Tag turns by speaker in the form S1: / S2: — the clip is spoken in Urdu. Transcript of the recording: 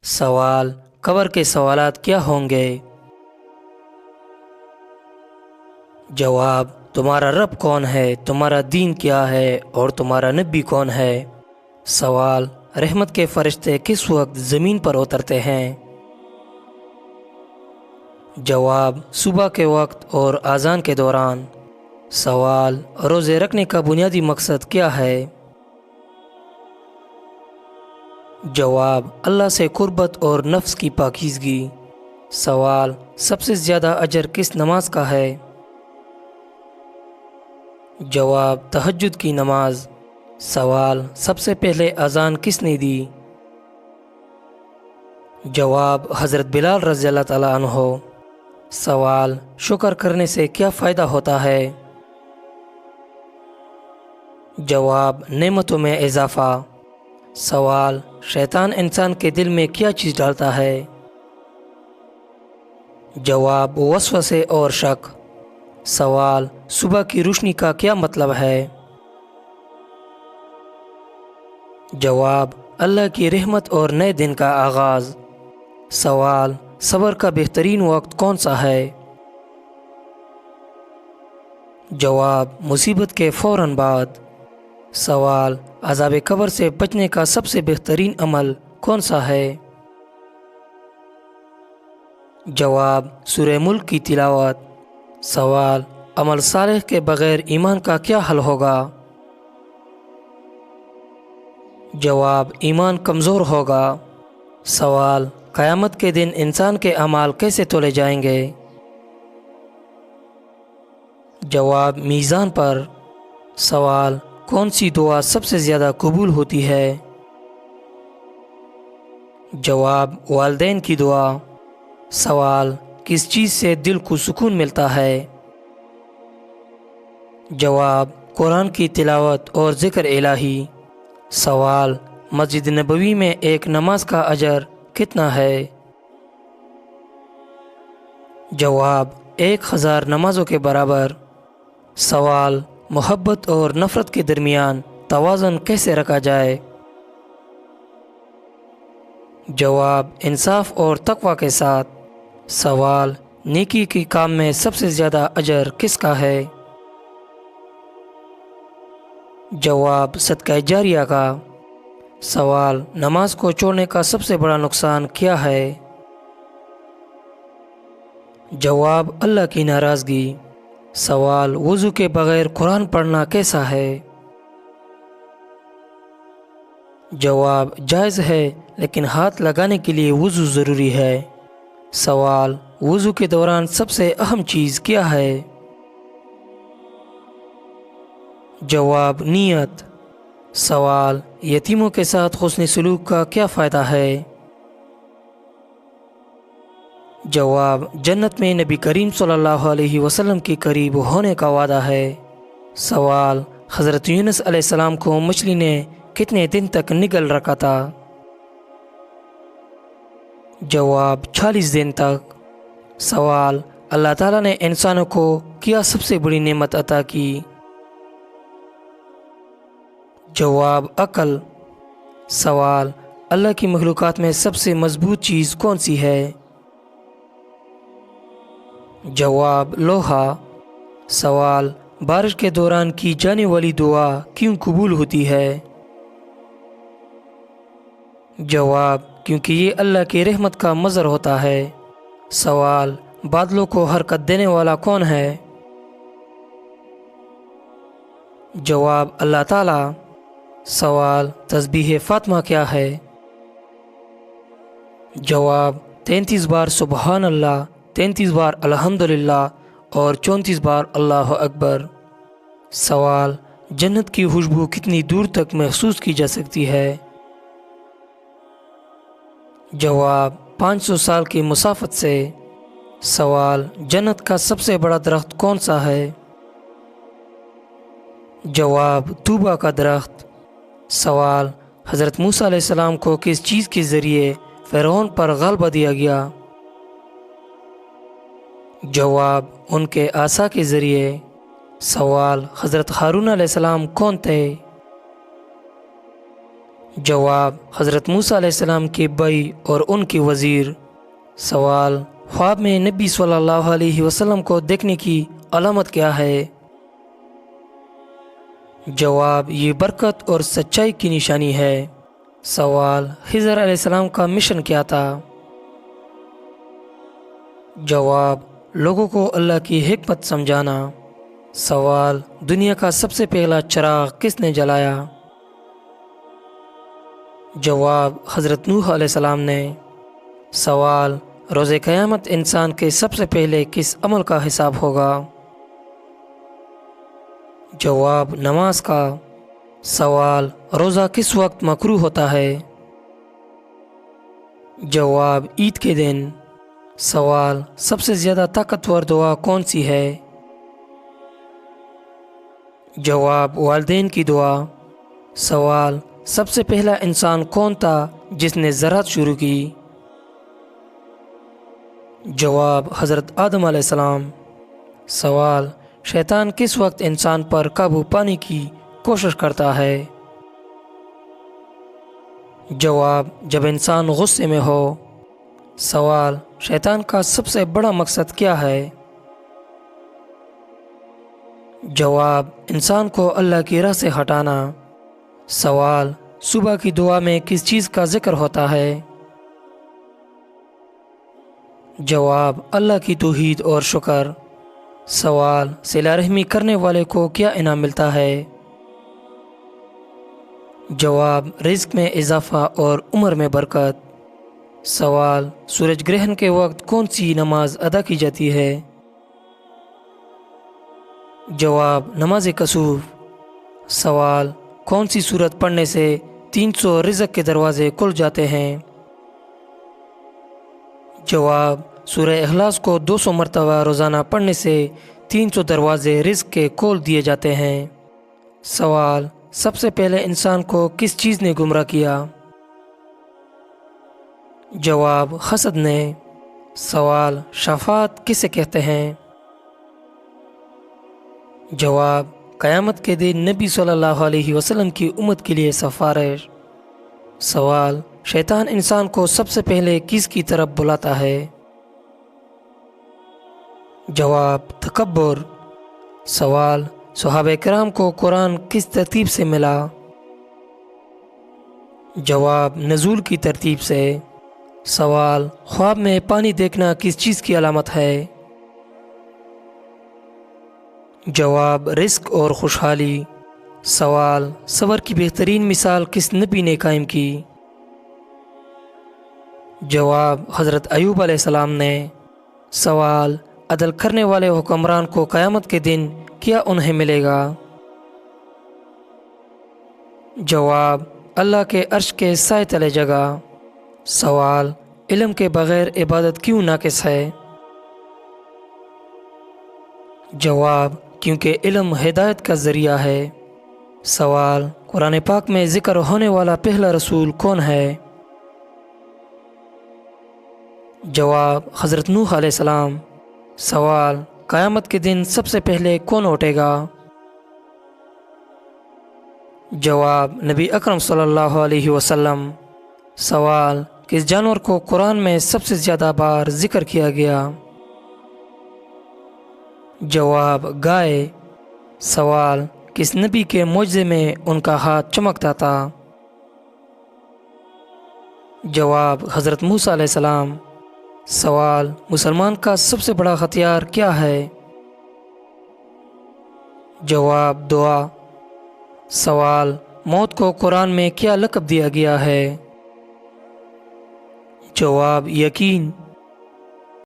S1: سوال: قبر کے سوالات کیا ہوں گے؟ جواب: تمہارا رب کون ہے، تمہارا دین کیا ہے اور تمہارا نبی کون ہے؟ سوال: رحمت کے فرشتے کس وقت زمین پر اترتے ہیں؟ جواب: صبح کے وقت اور اذان کے دوران۔ سوال: روزے رکھنے کا بنیادی مقصد کیا ہے؟ جواب: اللہ سے قربت اور نفس کی پاکیزگی۔ سوال: سب سے زیادہ اجر کس نماز کا ہے؟ جواب: تہجد کی نماز۔ سوال: سب سے پہلے اذان کس نے دی؟ جواب: حضرت بلال رضی اللہ تعالیٰ عنہ۔ سوال: شکر کرنے سے کیا فائدہ ہوتا ہے؟ جواب: نعمتوں میں اضافہ۔ سوال: شیطان انسان کے دل میں کیا چیز ڈالتا ہے؟ جواب: وسوسے اور شک۔ سوال: صبح کی روشنی کا کیا مطلب ہے؟ جواب: اللہ کی رحمت اور نئے دن کا آغاز۔ سوال: صبر کا بہترین وقت کون سا ہے؟ جواب: مصیبت کے فوراً بعد۔ سوال: عذاب قبر سے بچنے کا سب سے بہترین عمل کون سا ہے؟ جواب: سورہ ملک کی تلاوت۔ سوال: عمل صالح کے بغیر ایمان کا کیا حل ہوگا؟ جواب: ایمان کمزور ہوگا۔ سوال: قیامت کے دن انسان کے اعمال کیسے تولے جائیں گے؟ جواب: میزان پر۔ سوال: کون سی دعا سب سے زیادہ قبول ہوتی ہے؟ جواب: والدین کی دعا۔ سوال: کس چیز سے دل کو سکون ملتا ہے؟ جواب: قرآن کی تلاوت اور ذکر الہی۔ سوال: مسجد نبوی میں ایک نماز کا اجر کتنا ہے؟ جواب: 1000 نمازوں کے برابر۔ سوال: محبت اور نفرت کے درمیان توازن کیسے رکھا جائے؟ جواب: انصاف اور تقوی کے ساتھ۔ سوال: نیکی کے کام میں سب سے زیادہ اجر کس کا ہے؟ جواب: صدقہ جاریہ کا۔ سوال: نماز کو چھوڑنے کا سب سے بڑا نقصان کیا ہے؟ جواب: اللہ کی ناراضگی۔ سوال: وضو کے بغیر قرآن پڑھنا کیسا ہے؟ جواب: جائز ہے، لیکن ہاتھ لگانے کے لیے وضو ضروری ہے۔ سوال: وضو کے دوران سب سے اہم چیز کیا ہے؟ جواب: نیت۔ سوال: یتیموں کے ساتھ حسن سلوک کا کیا فائدہ ہے؟ جواب: جنت میں نبی کریم صلی اللہ علیہ وسلم کے قریب ہونے کا وعدہ ہے۔ سوال: حضرت یونس علیہ السلام کو مچھلی نے کتنے دن تک نگل رکھا تھا؟ جواب: 40 دن تک۔ سوال: اللہ تعالیٰ نے انسانوں کو کیا سب سے بڑی نعمت عطا کی؟ جواب: عقل۔ سوال: اللہ کی مخلوقات میں سب سے مضبوط چیز کون سی ہے؟ جواب: لوہا۔ سوال: بارش کے دوران کی جانے والی دعا کیوں قبول ہوتی ہے؟ جواب: کیونکہ یہ اللہ کی رحمت کا مظہر ہوتا ہے۔ سوال: بادلوں کو حرکت دینے والا کون ہے؟ جواب: اللہ تعالیٰ۔ سوال: تسبیح فاطمہ کیا ہے؟ جواب: 33 بار سبحان اللہ، 33 بار الحمدللہ اور 34 بار اللہ اکبر۔ سوال: جنت کی خوشبو کتنی دور تک محسوس کی جا سکتی ہے؟ جواب: 500 سال کی مسافت سے۔ سوال: جنت کا سب سے بڑا درخت کون سا ہے؟ جواب: طوبہ کا درخت۔ سوال: حضرت موسیٰ علیہ السلام کو کس چیز کے ذریعے فرعون پر غلبہ دیا گیا؟ جواب: ان کے عصا کے ذریعے۔ سوال: حضرت ہارون علیہ السلام کون تھے؟ جواب حضرت موسیٰ علیہ السلام کے بھائی اور ان کے وزیر۔ سوال خواب میں نبی صلی اللہ علیہ وسلم کو دیکھنے کی علامت کیا ہے؟ جواب یہ برکت اور سچائی کی نشانی ہے۔ سوال خضر علیہ السلام کا مشن کیا تھا؟ جواب لوگوں کو اللہ کی حکمت سمجھانا۔ سوال دنیا کا سب سے پہلا چراغ کس نے جلایا؟ جواب حضرت نوح علیہ السلام نے۔ سوال روز قیامت انسان کے سب سے پہلے کس عمل کا حساب ہوگا؟ جواب نماز کا۔ سوال روزہ کس وقت مکروہ ہوتا ہے؟ جواب عید کے دن۔ سوال سب سے زیادہ طاقتور دعا کون سی ہے؟ جواب والدین کی دعا۔ سوال سب سے پہلا انسان کون تھا جس نے زراعت شروع کی؟ جواب حضرت آدم علیہ السلام۔ سوال شیطان کس وقت انسان پر قابو پانے کی کوشش کرتا ہے؟ جواب جب انسان غصے میں ہو۔ سوال شیطان کا سب سے بڑا مقصد کیا ہے؟ جواب انسان کو اللہ کی راہ سے ہٹانا۔ سوال صبح کی دعا میں کس چیز کا ذکر ہوتا ہے؟ جواب اللہ کی توحید اور شکر۔ سوال صلہ رحمی کرنے والے کو کیا انعام ملتا ہے؟ جواب رزق میں اضافہ اور عمر میں برکت۔ سوال سورج گرہن کے وقت کون سی نماز ادا کی جاتی ہے؟ جواب نماز کسوف۔ سوال کون سی سورت پڑھنے سے 300 رزق کے دروازے کھل جاتے ہیں؟ جواب سورہ اخلاص کو 200 مرتبہ روزانہ پڑھنے سے 300 دروازے رزق کے کھول دیے جاتے ہیں۔ سوال سب سے پہلے انسان کو کس چیز نے گمراہ کیا؟ جواب حسد نے۔ سوال شفاعت کسے کہتے ہیں؟ جواب قیامت کے دن نبی صلی اللہ علیہ وسلم کی امت کے لیے سفارش۔ سوال شیطان انسان کو سب سے پہلے کس کی طرف بلاتا ہے؟ جواب تکبر۔ سوال صحابہ کرام کو قرآن کس ترتیب سے ملا؟ جواب نزول کی ترتیب سے۔ سوال خواب میں پانی دیکھنا کس چیز کی علامت ہے؟ جواب رزق اور خوشحالی۔ سوال صبر کی بہترین مثال کس نبی نے قائم کی؟ جواب حضرت ایوب علیہ السلام نے۔ سوال عدل کرنے والے حکمران کو قیامت کے دن کیا انہیں ملے گا؟ جواب اللہ کے عرش کے سائے تلے جگہ۔ سوال علم کے بغیر عبادت کیوں ناقص ہے؟ جواب کیونکہ علم ہدایت کا ذریعہ ہے۔ سوال قرآن پاک میں ذکر ہونے والا پہلا رسول کون ہے؟ جواب حضرت نوح علیہ السلام۔ سوال قیامت کے دن سب سے پہلے کون اٹھے گا؟ جواب نبی اکرم صلی اللہ علیہ وسلم۔ سوال کس جانور کو قرآن میں سب سے زیادہ بار ذکر کیا گیا؟ جواب گائے۔ سوال کس نبی کے معجزے میں ان کا ہاتھ چمکتا تھا؟ جواب حضرت موسیٰ علیہ السلام۔ سوال مسلمان کا سب سے بڑا ہتھیار کیا ہے؟ جواب دعا۔ سوال موت کو قرآن میں کیا لقب دیا گیا ہے؟ جواب یقین۔